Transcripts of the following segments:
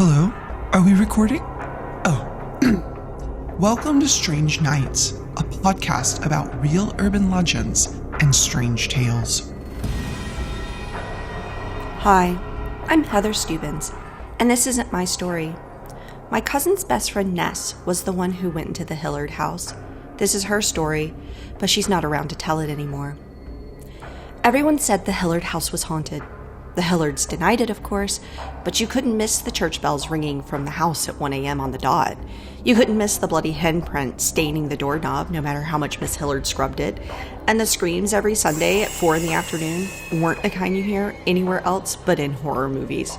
Hello? Are we recording? Oh. Welcome to Strange Nights, a podcast about real urban legends and strange tales. Hi, I'm Heather Steubens, and this isn't my story. My cousin's best friend Ness was the one who went into the Hillard house. This is her story, but she's not around to tell it anymore. Everyone said the Hillard house was haunted. The Hillards denied it, of course, but you couldn't miss the church bells ringing from the house at 1 a.m. on the dot. You couldn't miss the bloody hen print staining the doorknob, no matter how much Miss Hillard scrubbed it. And the screams every Sunday at 4 in the afternoon weren't the kind you hear anywhere else but in horror movies.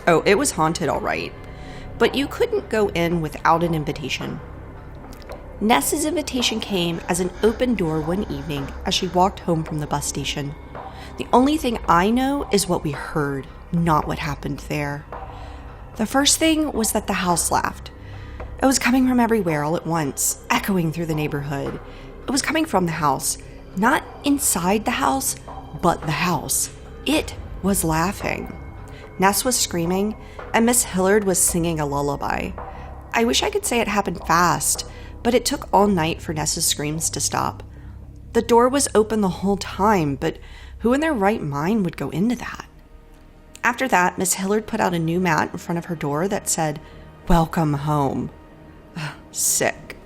Oh, it was haunted, all right. But you couldn't go in without an invitation. Ness's invitation came as an open door one evening as she walked home from the bus station. The only thing I know is what we heard, not what happened there. The first thing was that the house laughed. It was coming from everywhere all at once, echoing through the neighborhood. It was coming from the house, not inside the house, but the house. It was laughing. Ness was screaming, and Miss Hillard was singing a lullaby. I wish I could say it happened fast, but it took all night for Ness's screams to stop. The door was open the whole time, but who in their right mind would go into that? After that, Miss Hillard put out a new mat in front of her door that said, "Welcome home." Sick.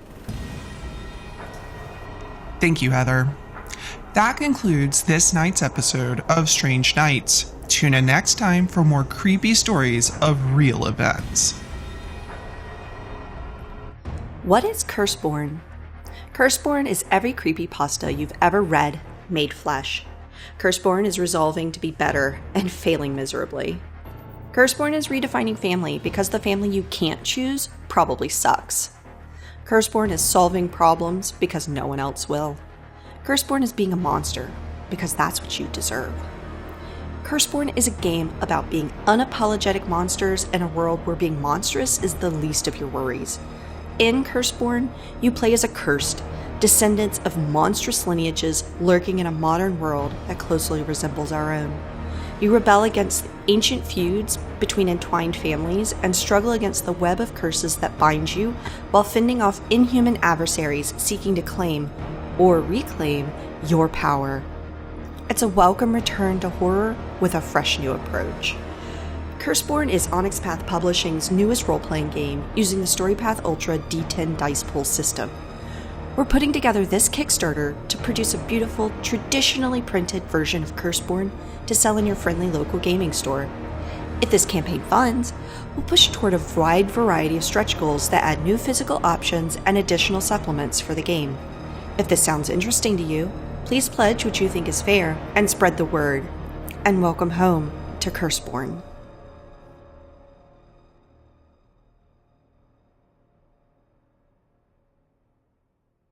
Thank you, Heather. That concludes this night's episode of Strange Nights. Tune in next time for more creepy stories of real events. What is Curseborne? Curseborne is every creepypasta you've ever read made flesh. Curseborne is resolving to be better and failing miserably. Curseborne is redefining family because the family you can't choose probably sucks. Curseborne is solving problems because no one else will. Curseborne is being a monster because that's what you deserve. Curseborne is a game about being unapologetic monsters in a world where being monstrous is the least of your worries. In Curseborne, you play as Accursed, descendants of monstrous lineages lurking in a modern world that closely resembles our own. You rebel against ancient feuds between entwined families and struggle against the web of curses that bind you while fending off inhuman adversaries seeking to claim, or reclaim, your power. It's a welcome return to horror with a fresh new approach. Curseborne is Onyx Path Publishing's newest role-playing game using the StoryPath Ultra D10 dice pool system. We're putting together this Kickstarter to produce a beautiful, traditionally printed version of Curseborne to sell in your friendly local gaming store. If this campaign funds, we'll push toward a wide variety of stretch goals that add new physical options and additional supplements for the game. If this sounds interesting to you, please pledge what you think is fair and spread the word. And welcome home to Curseborne.